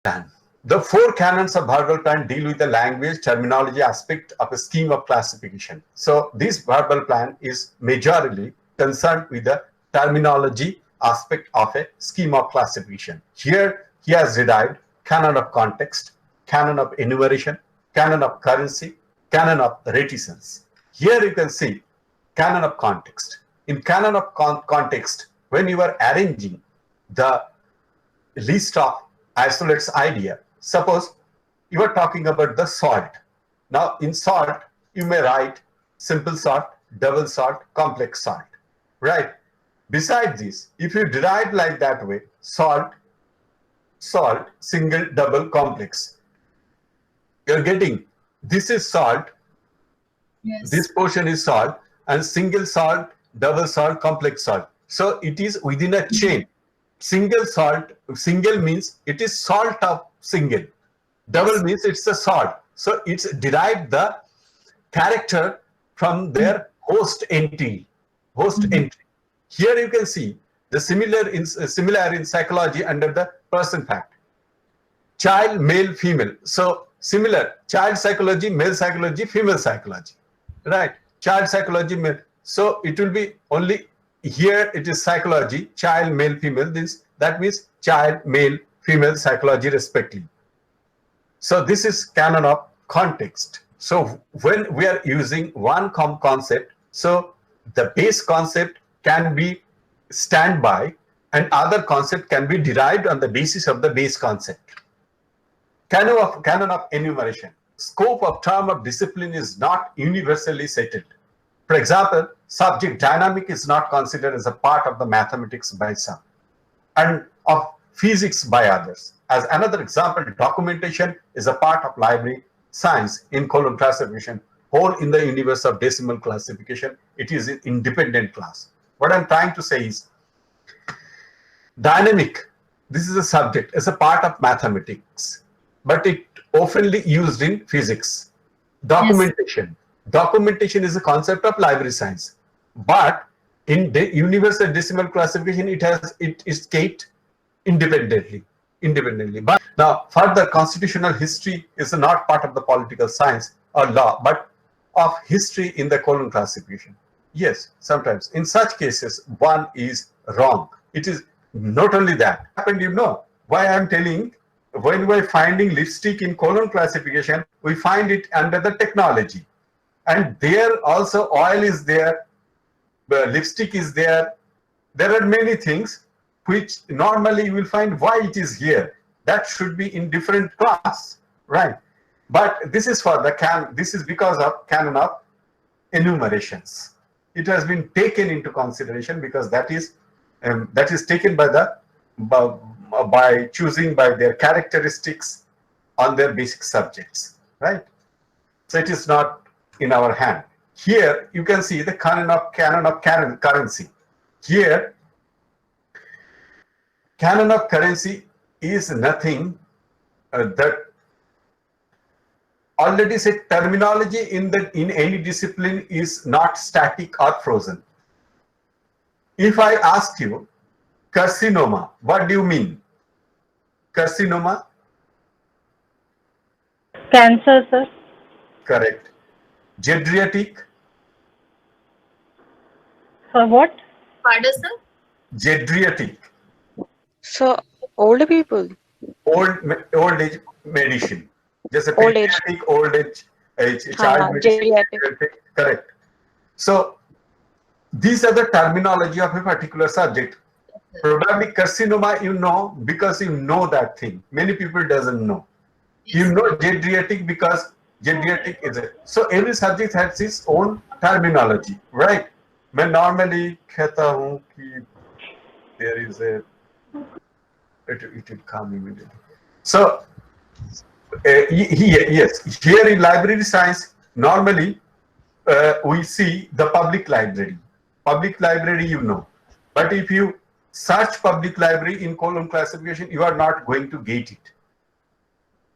Plan. The four canons of verbal plan deal with the language terminology aspect of a scheme of classification. So this verbal plan is majorly concerned with the terminology aspect of a scheme of classification. Here he has derived canon of context, canon of enumeration, canon of currency, canon of reticence. Here you can see canon of context. In canon of context, when you are arranging the list of isolates idea, suppose you are talking about the salt. Now in salt, you may write simple salt, double salt, complex salt, right? Besides this, if you derive like that way, salt, single, double, complex, you're getting this is salt, Yes. this portion is salt, and single salt, double salt, complex salt. So it is within a chain. Single salt, single means it is salt of single. Double Yes. means it's a salt. So it's derived the character from their host entity. Entry. Here you can see the similar in psychology under the person fact. Child, male, female. So similar, child psychology, male psychology, female psychology, right? Child psychology, male. So it will be only here it is psychology, child, male, female. That means child, male, female psychology respectively. So this is canon of context. So when we are using one concept, so the base concept can be standby and other concept can be derived on the basis of the base concept. Canon of enumeration. Scope of term of discipline is not universally settled. For example, subject dynamic is not considered as a part of the mathematics by some and of physics by others. As another example, documentation is a part of library science in column classification. Whole in the universe of decimal classification, it is an independent class. What I'm trying to say is dynamic, this is a subject, is a part of mathematics, but it oftenly used in physics. Documentation. Documentation is a concept of library science, but in the universal decimal classification, it is kept independently. But now further, constitutional history is not part of the political science or law, but of history in the column classification. Yes, sometimes in such cases one is wrong. It is not only that. And you know why I'm telling, when we're finding lipstick in column classification, we find it under the technology. And there also oil is there, the lipstick is there. There are many things which normally you will find why it is here. That should be in different class, right? But this is for the this is because of canon of enumerations. It has been taken into consideration because that is taken by the by choosing by their characteristics on their basic subjects, right? So it is not in our hand. Here you can see the canon of currency. Here, canon of currency is nothing that already said terminology in any discipline is not static or frozen. If I ask you carcinoma, what do you mean? Carcinoma? Cancer, sir. Correct. Geriatric? For what? Pardon, sir? Geriatric. So older people. Old age medicine. Just a Old age. pediatric, old age child medicine. Geriatric. Correct. So these are the terminology of a particular subject. Probably carcinoma, you know, because you know that thing. Many people doesn't know. You know geriatric because geriatric is it. So every subject has its own terminology, right? मैं normally कहता हूँ कि there is a it will come immediately. So here in library science, normally we see the public library. Public library, you know, but if you search public library in column classification, you are not going to get it.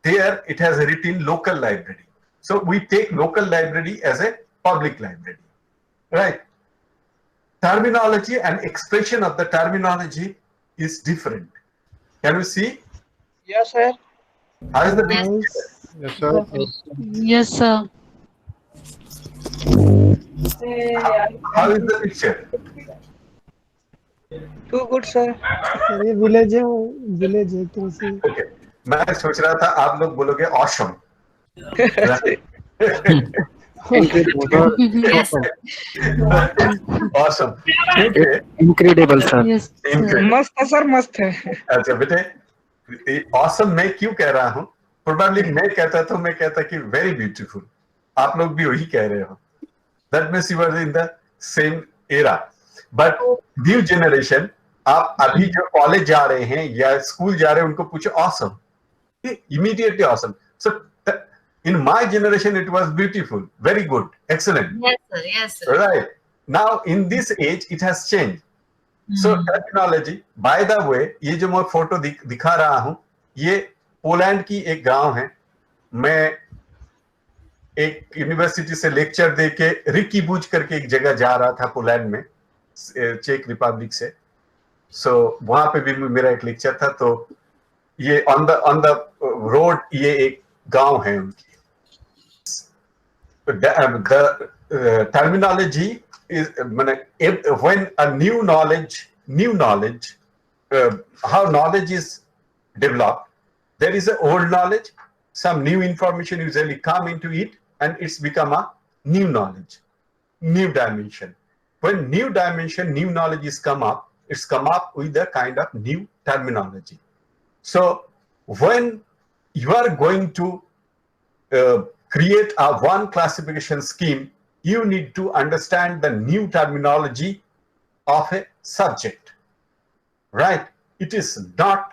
There it has written local library. So we take local library as a public library, right? Terminology and expression of the terminology is different. Can you see? Yes, sir. How is the Yes. picture? Yes, sir. Yes, sir. How is the picture? Too good, sir. Sir ये village है, village है कृषि. Okay. मैं सोच रहा था आप लोग बोलोगे ऑसम. Yes. ऑसम. ठीक है. Incredible, sir. Yes, sir. Incredible. मस्त है सर, मस्त है. अच्छा बेटे, ऑसम मैं क्यों कह रहा हूँ? प्रोबेबली मैं कहता तो मैं कहता कि वेरी ब्यूटीफुल. आप लोग भी वही कह रहे हो. That means you were in the same era. But new generation, आप अभी जो कॉलेज जा रहे हैं या स्कूल जा रहे हैं उनको पूछो awesome. Immediately awesome. So in my generation it was beautiful, very good, excellent. Yes, sir. Yes, sir. Right. Now in this age it has changed. So terminology, by the way, ये जो मैं photo दिखा रहा हूँ, ये Poland की एक गांव है. मैं एक यूनिवर्सिटी से लेक्चर देके रिकी बूज करके एक जगह जा रहा था पोलैंड में, चेक रिपब्लिक से. सो वहां पे भी मेरा एक लेक्चर था. तो ये ऑन द रोड ये एक गांव है उनकी. The terminology is when a new knowledge, how knowledge is developed, there is an old knowledge, some new information usually come into it, and it's become a new knowledge, new dimension. When new dimension, new knowledge is come up, it's come up with a kind of new terminology. So when you are going to create a one classification scheme, you need to understand the new terminology of a subject, right? It is not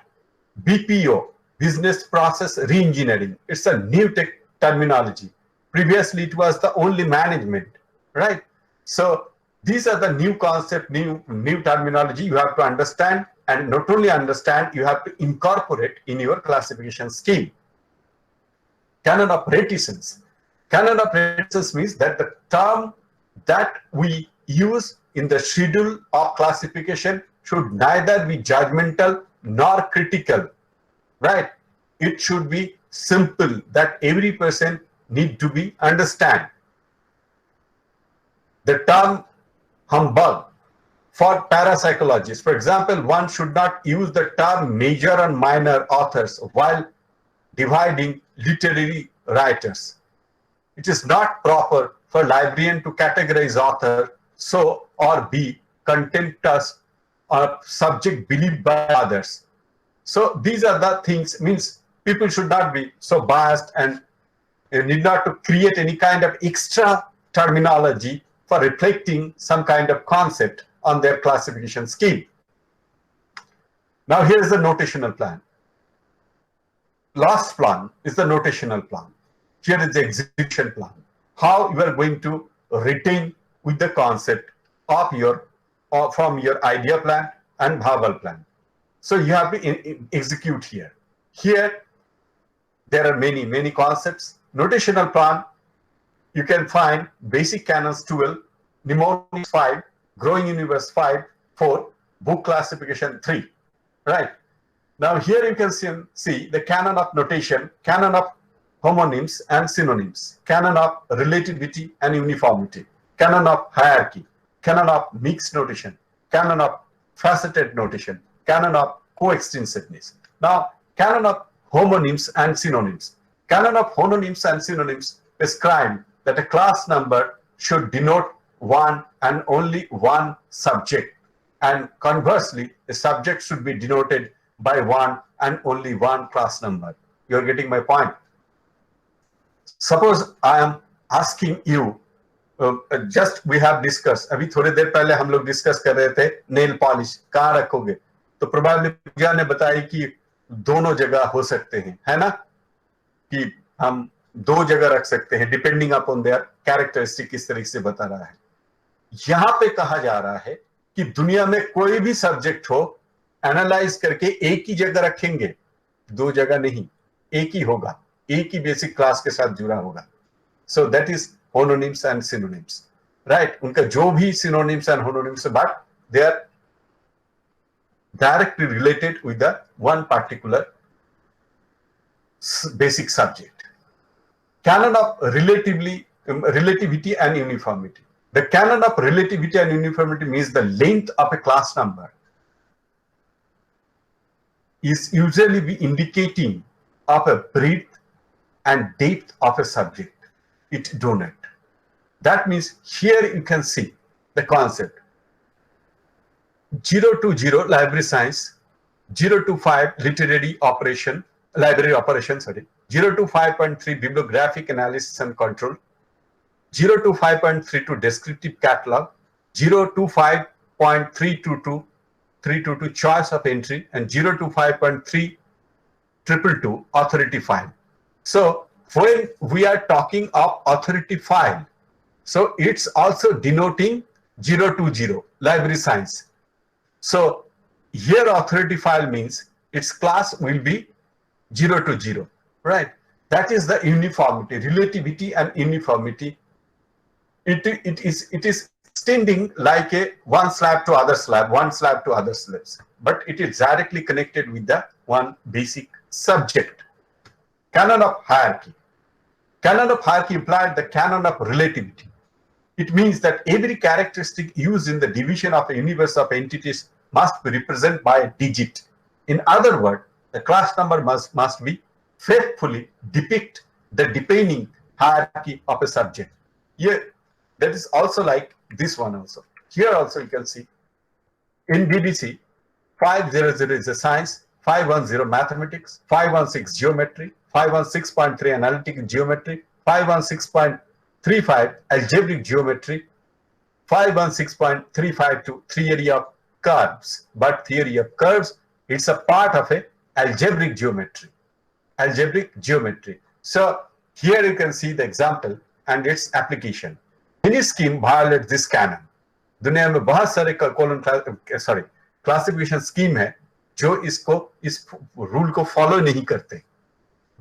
BPO, business process reengineering. It's a new terminology. Previously, it was the only management, right? So these are the new concept, new terminology you have to understand, and not only understand, you have to incorporate in your classification scheme. Canon of reticence. Canon of reticence means that the term that we use in the schedule of classification should neither be judgmental nor critical, right? It should be simple, that every person need to be understand. The term humbug for parapsychologists, for example, one should not use the term major and minor authors while dividing literary writers. It is not proper for librarian to categorize author so or be contentious or subject believed by others. So these are the things, means people should not be so biased and need not to create any kind of extra terminology for reflecting some kind of concept on their classification scheme. Now here is the notational plan. Last plan is the notational plan. Here is the execution plan. How you are going to retain with the concept of your from your idea plan and Bhaval plan. So you have to execute here. Here there are many concepts. Notational plan, you can find basic canons 12, mnemonics 5, growing universe 5, 4, book classification 3, right? Now here you can see the canon of notation, canon of homonyms and synonyms, canon of relativity and uniformity, canon of hierarchy, canon of mixed notation, canon of faceted notation, canon of coextensiveness. Now, canon of homonyms and synonyms. Canon of homonyms and synonyms prescribe that a class number should denote one and only one subject, and conversely, a subject should be denoted by one and only one class number. You are getting my point. Suppose I am asking you, just we have discussed, अभी थोड़ी देर पहले हम लोग discuss कर रहे थे nail polish कहाँ रखोगे, तो प्रोबेबली पूजा ने बताई कि दोनों जगह हो सकते हैं, है ना, कि हम दो जगह रख सकते हैं डिपेंडिंग अपॉन देयर कैरेक्टरिस्टिक. किस तरीके से बता रहा है. यहां पे कहा जा रहा है कि दुनिया में कोई भी सब्जेक्ट हो, एनालाइज करके एक ही जगह रखेंगे, दो जगह नहीं, एक ही होगा, एक ही बेसिक क्लास के साथ जुड़ा होगा. So that is homonyms and synonyms, right. उनका जो भी synonyms and homonyms, but they are directly related with the one particular basic subject. Canon of relativity and uniformity. The canon of relativity and uniformity means the length of a class number is usually be indicating of a breadth and depth of a subject it donate. That means here you can see the concept. 0 to 0 library science, 0 to 5 library operation, 0 to 5.3 bibliographic analysis and control, 0 to 5.3 to descriptive catalog, 0 to 5.322 choice of entry, and 0 to 5.3 authority file. So when we are talking of authority file, so it's also denoting 0 to 0 library science. So here authority file means its class will be 0 to 0, right? That is the uniformity, relativity and uniformity. It is extending like a one slab to other slab, one slab to other slabs, but it is directly connected with the one basic subject. Canon of hierarchy. Canon of hierarchy implied the canon of relativity. It means that every characteristic used in the division of a universe of entities must be represented by a digit. In other words, the class number must be faithfully depict the depending hierarchy of a subject. Here, that is also like this one also. Here also you can see in BBC, 500 is a science, 510 mathematics, 516 geometry, 516.3 analytic geometry, 516.35 algebraic geometry, 516.352 theory of curves. But theory of curves, it's a part of a algebraic geometry. Algebraic geometry. So here you can see the example and its application. Any scheme violates this canon. दुनिया में बहुत सारे classification scheme है जो इस rule को follow नहीं करते,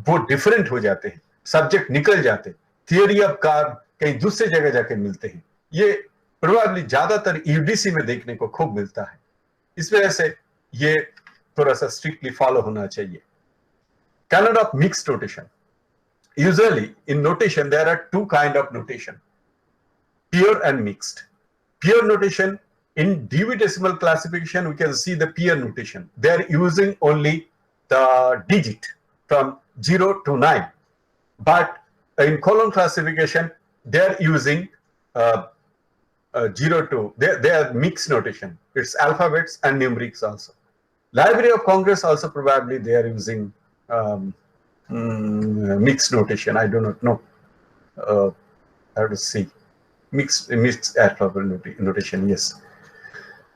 वो डिफरेंट हो जाते हैं, सब्जेक्ट निकल जाते हैं, थियरी ऑफ कर्व कहीं दूसरे जगह जाके मिलते हैं। ये प्रोबेबली ज्यादातर यूडीसी में देखने को खूब मिलता है। इस वजह से ये थोड़ा सा स्ट्रिक्टली फॉलो होना चाहिए। Canon of mixed notation. Usually in notation there are two kind of notation, pure and mixed. Pure notation, in Dewey Decimal Classification we can see the pure notation. They are using only the digit from 0 to 9, but in colon classification they are using 0 to, they are mixed notation. It's alphabets and numerics also. Library of Congress also probably they are using mixed notation. I do not know. I have to see. Mixed alphabet notation, yes.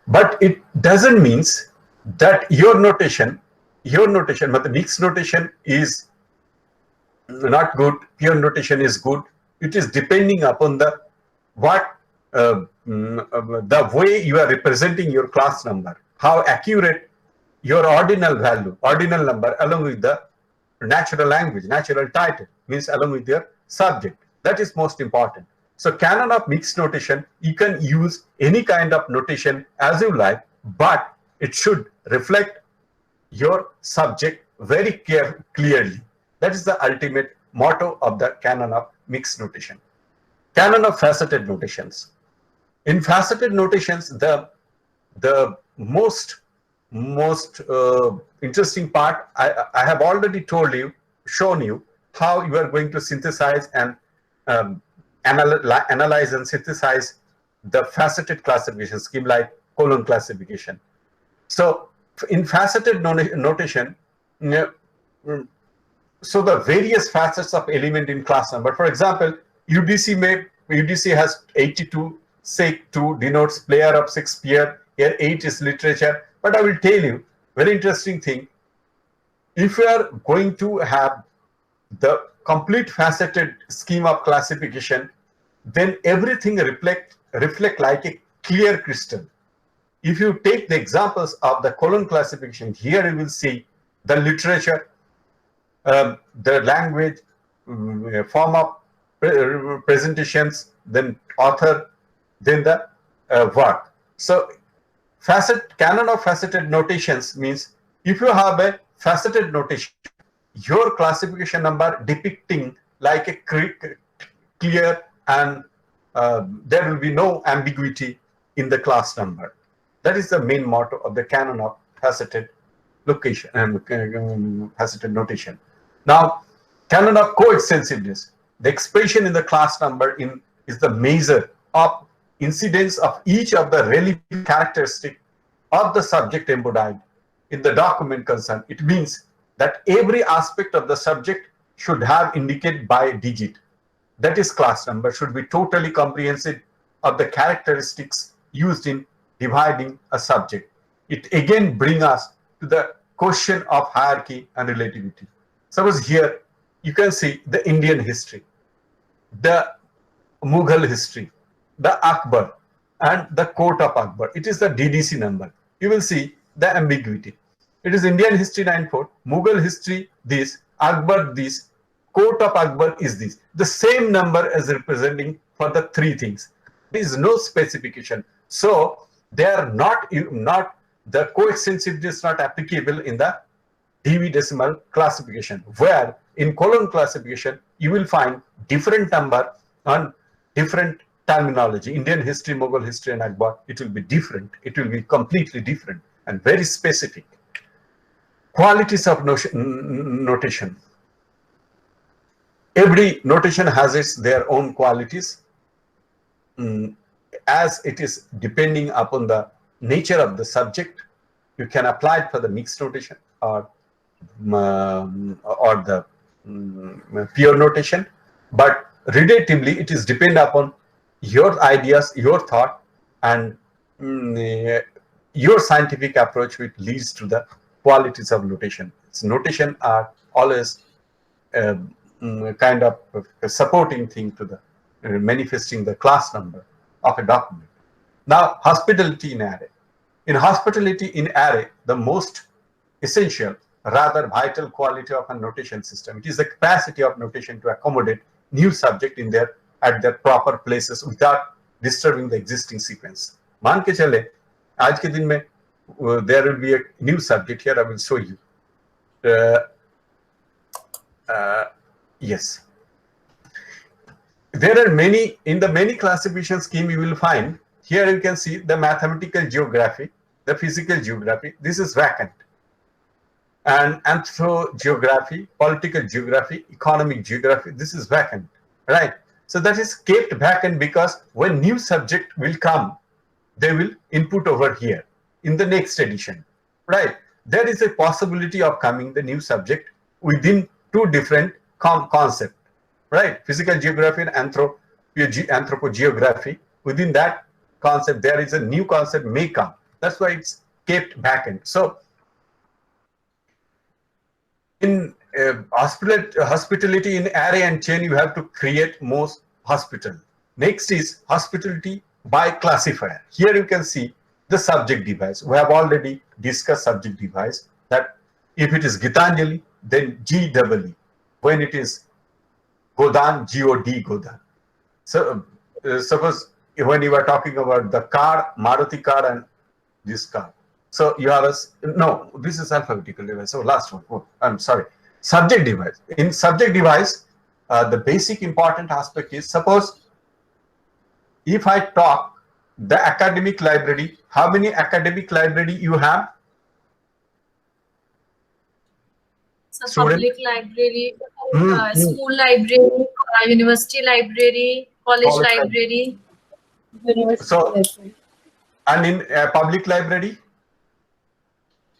But it doesn't means that your notation, but the mixed notation is not good, pure notation is good. It is depending upon the the way you are representing your class number, how accurate your ordinal value, ordinal number along with the natural language, natural title, means along with your subject. That is most important. So canon of mixed notation, you can use any kind of notation as you like, but it should reflect your subject very clearly. That is the ultimate motto of the canon of mixed notation. Canon of faceted notations. In faceted notations, the most interesting part, I have already shown you how you are going to synthesize and analyze and synthesize the faceted classification scheme like colon classification. So in faceted notation, so the various facets of element in class number. For example, UDC has 82, sec 2 denotes player of Shakespeare, here 8 is literature. But I will tell you, very interesting thing, if you are going to have the complete faceted scheme of classification, then everything reflect like a clear crystal. If you take the examples of the colon classification, here you will see the literature, the language, form of presentations, then author, then the work. So canon of faceted notations means if you have a faceted notation, your classification number depicting like a clear and there will be no ambiguity in the class number. That is the main motto of the canon of faceted location and faceted notation. Now, canon of coextensiveness. The expression in the class number is the measure of incidence of each of the relevant characteristic of the subject embodied in the document concerned. It means that every aspect of the subject should have indicated by a digit. That is, class number should be totally comprehensive of the characteristics used in dividing a subject. It again brings us to the question of hierarchy and relativity. Suppose here you can see the Indian history, the Mughal history, the Akbar and the court of Akbar. It is the DDC number. You will see the ambiguity. It is Indian history 94, Mughal history this, Akbar this, court of Akbar is this. The same number as representing for the three things. There is no specification. So they are not the coextensiveness is not applicable in the Dewey Decimal classification, where in column classification you will find different number on different terminology. Indian history, Mughal history and Akbar, it will be different. It will be completely different and very specific. Qualities of notation. Every notation has their own qualities as it is depending upon the nature of the subject. You can apply it for the mixed notation or the pure notation, but relatively it is depend upon your ideas, your thought, and your scientific approach, which leads to the qualities of notation. So notation are always kind of a supporting thing to the manifesting the class number of a document. Now, hospitality in array. In hospitality in array, the most essential, rather vital quality of a notation system, it is the capacity of notation to accommodate new subject at their proper places without disturbing the existing sequence. मान के चले आज के दिन में there will be a new subject here. I will show you. Yes, there are many in the many classification scheme. You will find here you can see the mathematical geography, the physical geography. This is vacant. And anthrogeography, political geography, economic geography, this is vacant, right? So that is kept vacant because when new subject will come, they will input over here in the next edition, right? There is a possibility of coming the new subject within two different concepts, right? Physical geography and anthropogeography. Within that concept, there is a new concept may come. That's why it's kept vacant. So in hospitality in array and chain, you have to create most hospital. Next is hospitality by classifier. Here you can see the subject device. We have already discussed subject device, that if it is Gitanjali, then GEE. When it is Godan, GOD, Godan. So suppose when you are talking about the car, Maruti car and this car. So you have no, this is alphabetical device. So last one. Oh, I'm sorry. Subject device. In subject device, the basic important aspect is, suppose if I talk the academic library, how many academic library you have? So Student? public library, school library, university library, college library. So, and in public library?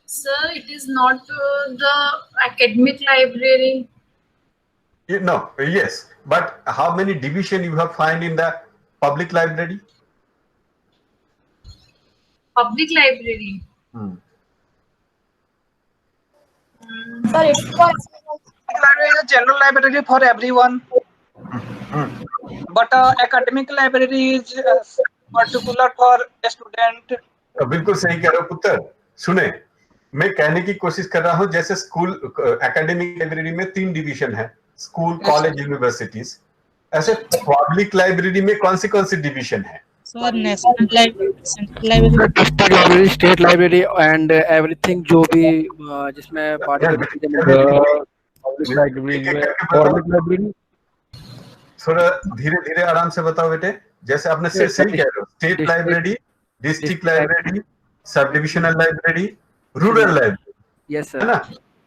Sir, it is not the academic library. No, yes. But how many division you have find in the public library? Public library. Sir, it's for Library is a general library for everyone, but academic library is particular for a student. बिल्कुल सही कह रहे हो पुत्र. सुने, मैं कहने की कोशिश कर रहा हूँ, जैसे स्कूल एकेडमिक लाइब्रेरी में 3 डिवीजन है, स्कूल, कॉलेज, यूनिवर्सिटीज, ऐसे पब्लिक लाइब्रेरी में कौन सी डिवीजन है? Sir national library, central library, district library, state library and everything जो भी जिसमें पब्लिक लाइब्रेरी एक-एक में करके बताओ। गवर्नमेंट लाइब्रेरी, थोड़ा धीरे धीरे आराम से बताओ बेटे। जैसे आपने सही कह रहे हो, state District- library, district district library, sub divisional library, rural library, yes है सर, ना?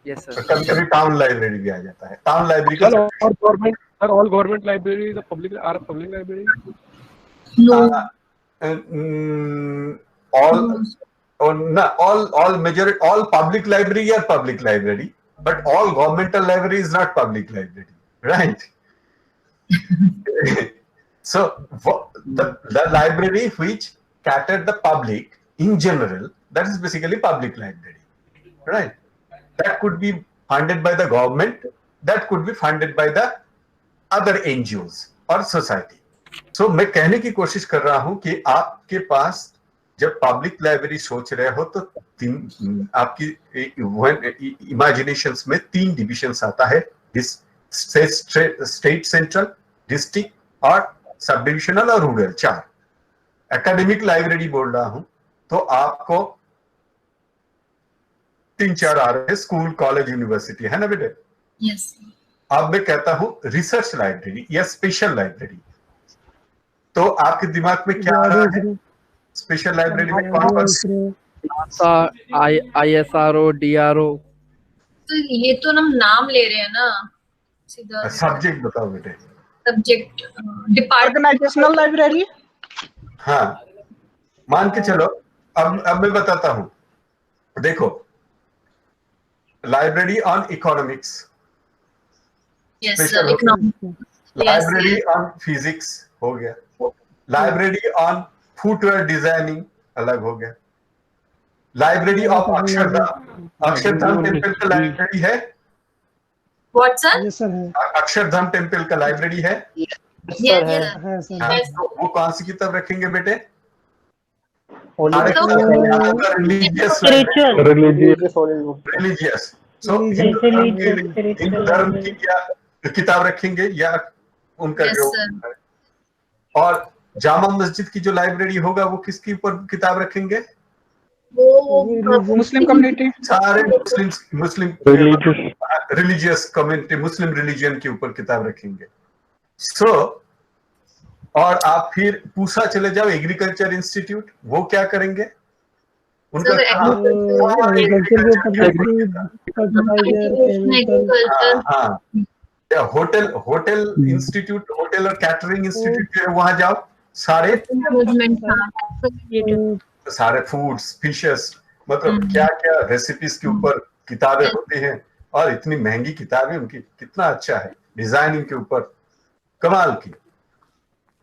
Yes sir. कभी कभी टाउन लाइब्रेरी भी आ जाता है। टाउन लाइब्रेरी का सर और government, sir all government library the public or public library, No. all or no, all major all public library are public library, but all governmental library is not public library, right? So the library which cater the public in general, that is basically public library, right? That could be funded by the government, that could be funded by the other NGOs और society. सो मैं कहने की कोशिश कर रहा हूं कि आपके पास जब पब्लिक लाइब्रेरी सोच रहे हो तो आपकी इमेजिनेशंस में 3 डिविजन्स आता है, स्टेट सेंट्रल, डिस्ट्रिक्ट और सब डिविजनल और रूरल, 4। एकेडमिक लाइब्रेरी बोल रहा हूं तो आपको 3-4 आ रहे हैं, स्कूल, कॉलेज, यूनिवर्सिटी, है ना बेटे? Yes. अब मैं कहता हूं रिसर्च लाइब्रेरी या स्पेशल लाइब्रेरी, तो आपके दिमाग में क्या आ रहा है? स्पेशल लाइब्रेरी में कौन सी? ISRO, DRO, तो ये तो हम नाम ले रहे हैं ना, सीधा सब्जेक्ट बताओ बेटे। Subject department. ऑर्गेनाइजेशनल लाइब्रेरी, हाँ, मान के चलो। अब मैं बताता हूं, देखो, library on economics, yes Special sir, economic. Library on physics हो गया, लाइब्रेरी ऑन फुटवेयर डिजाइनिंग अलग हो गया, library of Akshardham, Akshardham temple का लाइब्रेरी है, व्हाट सर? ये सर है, अक्षरधाम टेम्पल का लाइब्रेरी है। Yes sir. है सर। हाँ, तो वो कौन सी किताब रखेंगे बेटे? Religious, religious. सो हिंदू धर्म की क्या किताब रखेंगे या उनका Yes, जो sir. और जामा मस्जिद की जो लाइब्रेरी होगा वो किसके ऊपर किताब रखेंगे? वो मुस्लिम कम्युनिटी, सारे मुस्लिम रिलीजियस कम्युनिटी, मुस्लिम रिलीजन के ऊपर किताब रखेंगे। सो और आप फिर पूसा चले जाओ एग्रीकल्चर इंस्टीट्यूट, वो क्या करेंगे? उनका Sir, हाँ, हाँ, होटल इंस्टीट्यूट, होटल और कैटरिंग इंस्टीट्यूट जो है वहां जाओ, सारे फूड्स, फिशेस, मतलब क्या क्या रेसिपीज के ऊपर किताबें होती हैं, और इतनी महंगी किताबें उनकी, कितना अच्छा है डिजाइनिंग के ऊपर, कमाल की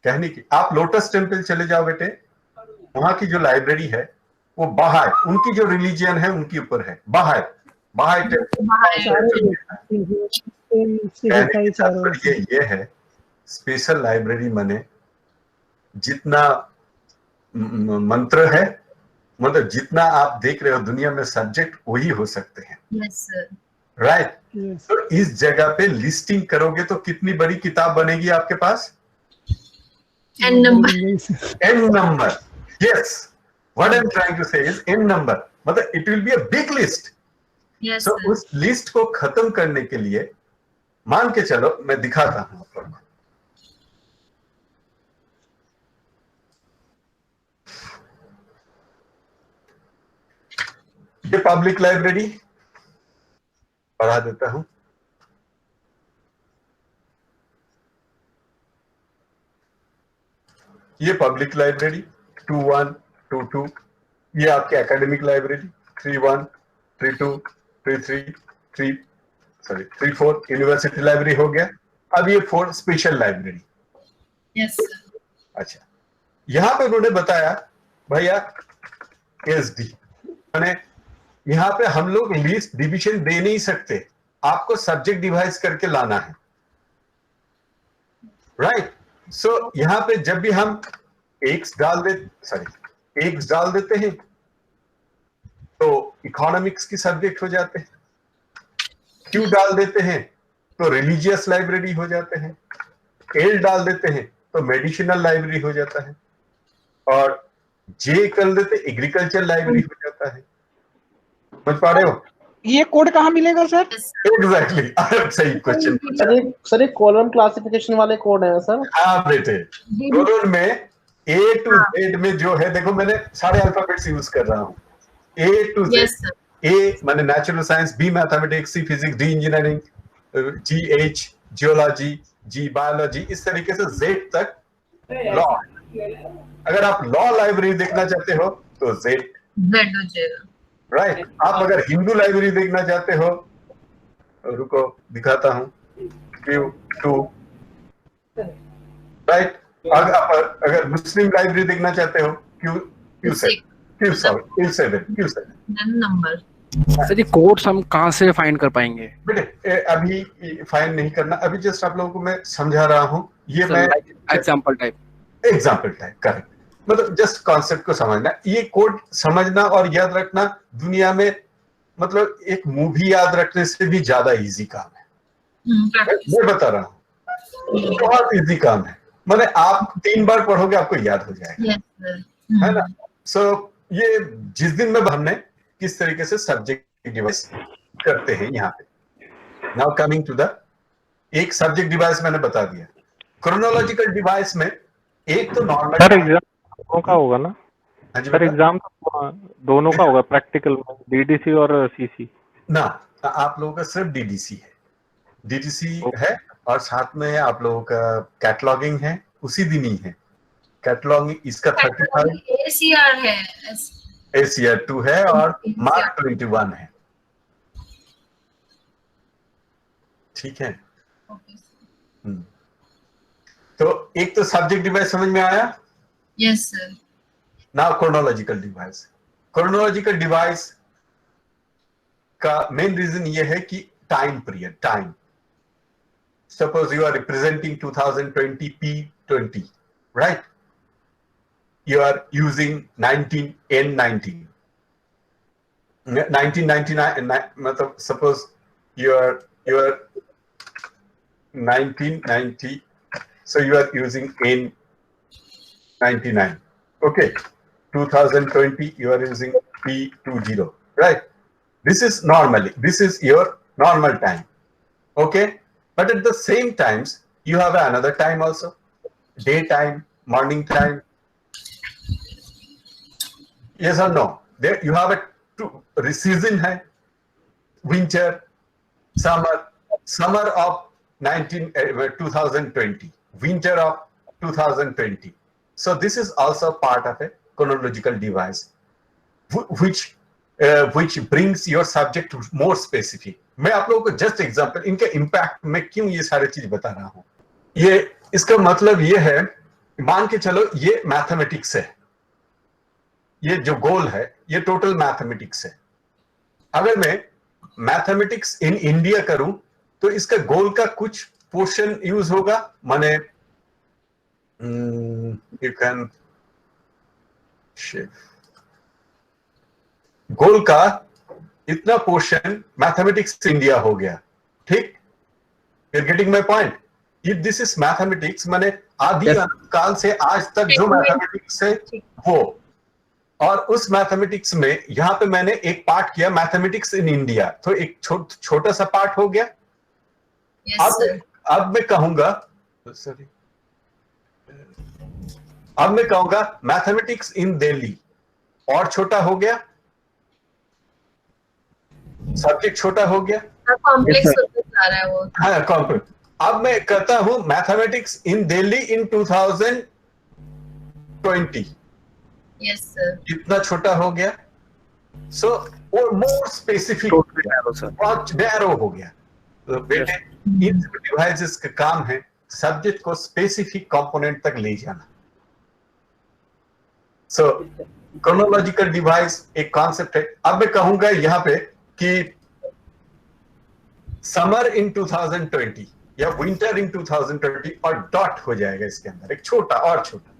कहने की। आप लोटस टेम्पल चले जाओ बेटे, वहां की जो लाइब्रेरी है वो बहाई, उनकी जो रिलीजियन है उनके ऊपर है, बहाई टेम्पल। ये है स्पेशल लाइब्रेरी, माने जितना मंत्र है, मतलब जितना आप देख रहे हो दुनिया में सब्जेक्ट वही हो सकते हैं, राइट? तो इस जगह पे लिस्टिंग करोगे तो कितनी बड़ी किताब बनेगी आपके पास? N number. Yes, what I'm trying to say is n number, मतलब it will be a big list. Yes, So sir. उस लिस्ट को खत्म करने के लिए मान के चलो, मैं दिखाता हूं आप लोगों को। ये पब्लिक लाइब्रेरी पढ़ा देता हूं। ये पब्लिक लाइब्रेरी 2-1, 2-2, ये आपके एकेडमिक लाइब्रेरी 3-1, 3-2, 3-3, 3-4 यूनिवर्सिटी लाइब्रेरी हो गया। अब ये 4 स्पेशल लाइब्रेरी। Yes, sir. अच्छा, यहां पे उन्होंने बताया भैया एसडी, माने यहाँ पे हम लोग लिस्ट डिवीजन दे नहीं सकते, आपको सब्जेक्ट डिवाइस करके लाना है, राइट? सो यहाँ पे जब भी हम एक्स डाल देते हैं तो इकोनॉमिक्स की सब्जेक्ट हो जाते हैं, क्यू डाल देते हैं तो रिलीजियस लाइब्रेरी हो जाते हैं, एल डाल देते हैं तो मेडिसिनल लाइब्रेरी हो जाता है, और जे कर देते एग्रीकल्चर लाइब्रेरी हो जाता है। समझ पा रहे हो? ये कोड कहाँ मिलेगा सर? एग्जैक्टली सही क्वेश्चन। सर एक कॉलम क्लासिफिकेशन वाले कोड है सर। हाँ बेटे, कॉलम में A to Z में जो है, देखो मैंने सारे अल्फाबेट्स यूज कर रहा हूँ। A to Z, Yes, sir. A माने natural science, B mathematics, C physics, D engineering, G H geology, G biology, इस तरीके से Z तक लॉ। अगर आप लॉ लाइब्रेरी देखना चाहते हो तो Z, Z हो जाएगा। राइट। आप अगर हिंदू लाइब्रेरी देखना चाहते हो, रुको दिखाता हूँ, Q2, राइट। अगर मुस्लिम लाइब्रेरी देखना चाहते हो, Q7 नंबर। सर ये कोड्स हम कहाँ से फाइंड कर पाएंगे? बेटे अभी फाइंड नहीं करना, अभी जस्ट आप लोगों को मैं समझा रहा हूँ। ये मैं एग्जाम्पल टाइप करेक्ट, मतलब जस्ट कॉन्सेप्ट को समझना। ये कोड समझना और याद रखना दुनिया में मतलब एक मूवी याद रखने से भी ज्यादा इजी काम है। मैं बता रहा हूँ, बहुत इजी काम है। माने आप 3 बार पढ़ोगे आपको याद हो जाएगा। Yes, sir. है ना। सो ये जिस दिन में हमने किस तरीके से सब्जेक्ट डिवाइस करते हैं यहाँ पे। नाउ कमिंग टू द, एक सब्जेक्ट डिवाइस मैंने बता दिया। क्रोनोलॉजिकल डिवाइस में एक तो नॉर्मल, सर एग्जाम दोनों का होगा ना? हाँ जी सर बेटा? एग्जाम दोनों का होगा, प्रैक्टिकल में डीडीसी और सीसी ना, आप लोगों का सिर्फ डीडीसी है, डीडीसी है, और साथ में आप लोगों का कैटलॉगिंग है, उसी दिन ही है कैटलॉगिंग। इसका 35 ACR है, ACR 2 है और मार्क 21 है। ठीक है। तो एक तो सब्जेक्ट डिवाइस समझ में आया। Yes sir. Now chronological device. Chronological device का मेन रीजन ये है कि time period, time. Suppose you are representing 2020 P20, right? You are using 19N19. 1999, मतलब suppose you are 1990, so you are using N99. Okay, 2020 you are using P20, right? This is your normal time. Okay. But at the same times, you have another time also, daytime, morning time. Yes or no? There you have a season hai, winter, summer of 2020, winter of 2020. So this is also part of a chronological device, which brings your subject to more specific. मैं आप लोगों को just example, इनके impact में क्यों ये सारी चीज बता रहा हूं। ये इसका मतलब ये है, मान के चलो ये मैथमेटिक्स है, ये जो गोल है ये टोटल मैथमेटिक्स है। अगर मैं मैथमेटिक्स इन इंडिया करूं तो इसका गोल का कुछ पोर्शन यूज होगा, माने यू कैन गोल का इतना पोर्शन मैथमेटिक्स इंडिया हो गया। ठीक, you are getting my point. If this is mathematics, माने आदि काल से आज तक जो मैथमेटिक्स है वो, और उस मैथमेटिक्स में यहां पे मैंने एक पार्ट किया मैथमेटिक्स इन इंडिया, तो एक छोटा सा पार्ट हो गया। अब मैं कहूंगा, सॉरी, अब मैं कहूंगा मैथमेटिक्स इन दिल्ली, और छोटा हो गया, सब्जेक्ट छोटा हो गया, कॉम्प्लेक्स होता जा रहा है वो। हाँ कॉम्प्लेक्स। अब मैं कहता हूं मैथमेटिक्स इन दिल्ली इन 2020, यस सर, कितना छोटा हो गया। सो और मोर स्पेसिफिक, बहुत नैरो हो गया। तो बेटे इन डिवाइसेस का काम है सब्जेक्ट को स्पेसिफिक कंपोनेंट तक ले जाना। सो क्रोनोलॉजिकल डिवाइस एक कॉन्सेप्ट है। अब मैं कहूंगा यहां पे कि समर इन 2020 या विंटर इन 2020, और डॉट हो जाएगा इसके अंदर एक छोटा और छोटा।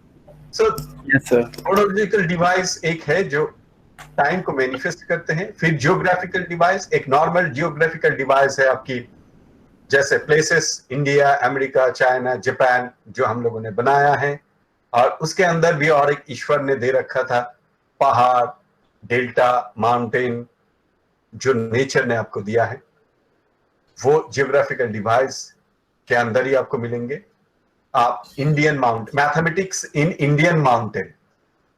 सो क्रोनोलॉजिकल डिवाइस एक है जो टाइम को मैनिफेस्ट करते हैं। फिर जियोग्राफिकल डिवाइस, एक नॉर्मल जियोग्राफिकल डिवाइस है आपकी, जैसे places India, America, China, Japan, जो हम लोगों ने बनाया है, और उसके अंदर भी और एक ईश्वर ने दे रखा था, पहाड़, डेल्टा, माउंटेन, जो नेचर ने आपको दिया है वो जियोग्राफिकल डिवाइस के अंदर ही आपको मिलेंगे. आप Indian mount mathematics in Indian mountain,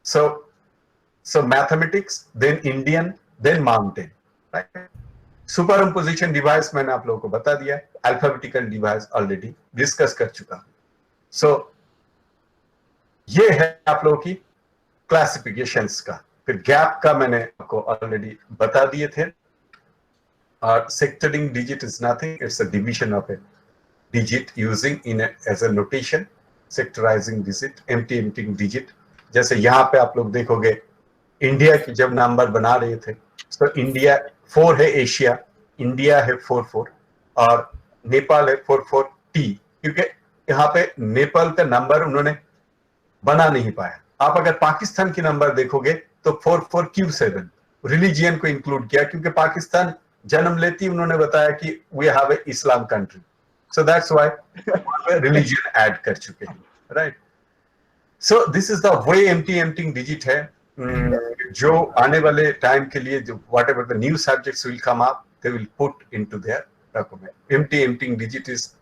so mathematics then Indian then mountain, right? Superimposition device मैंने आप लोगों को बता दिया है, अल्फाबेटिकल डिवाइस ऑलरेडी डिस्कस कर चुका हूं. सो ये है आप लोगों की क्लासिफिकेशंस का. फिर गैप का मैंने आपको ऑलरेडी बता दिए थे. और sectoring digit is nothing, it's a division of a digit using in as a notation, sectorizing digit, emptying digit. जैसे यहाँ पे आप लोग देखोगे इंडिया की जब नंबर बना रहे थे तो इंडिया 4 है, एशिया इंडिया है 44 और नेपाल है 44T, क्योंकि यहाँ पे नेपाल का नंबर उन्होंने बना नहीं पाया. आप अगर पाकिस्तान की नंबर देखोगे तो 44Q7 रिलीजियन को इंक्लूड किया, क्योंकि पाकिस्तान जन्म लेती उन्होंने बताया कि we have a Islam country, so that's why religion add कर चुके हैं, right? So this is the way emptying digit है. जो आने वाले टाइम के लिए जो whatever the new subjects will come up, they will put into their document. Emptying digit is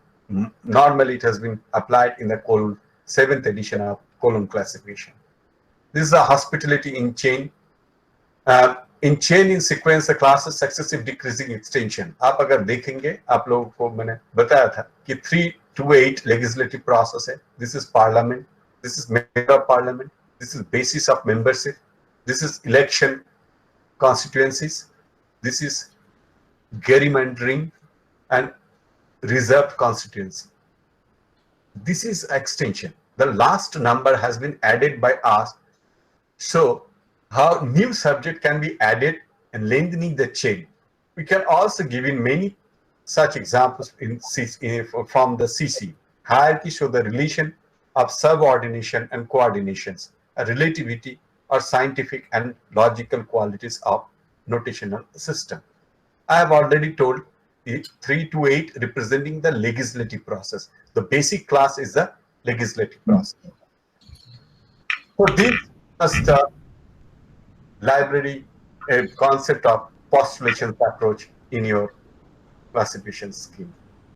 normally it has been applied in the colon 7th edition of colon classification. This is a hospitality in chain. In chain in sequence the classes successive decreasing extension. आप अगर देखेंगे, आप लोगों को मैंने बताया था कि 3 to 8 legislative process है. This is parliament, this is member of parliament, this is basis of membership, this is election constituencies, this is gerrymandering and reserved constituency. This is extension. The last number has been added by us. So how new subject can be added and lengthening the chain. We can also give in many such examples from the CC. Hierarchy show the relation of subordination and coordinations, a relativity or scientific and logical qualities of notational system. I have already told the 3 to 8 representing the legislative process. The basic class is the legislative process. So this is the library, a concept of postulations approach in your classification scheme.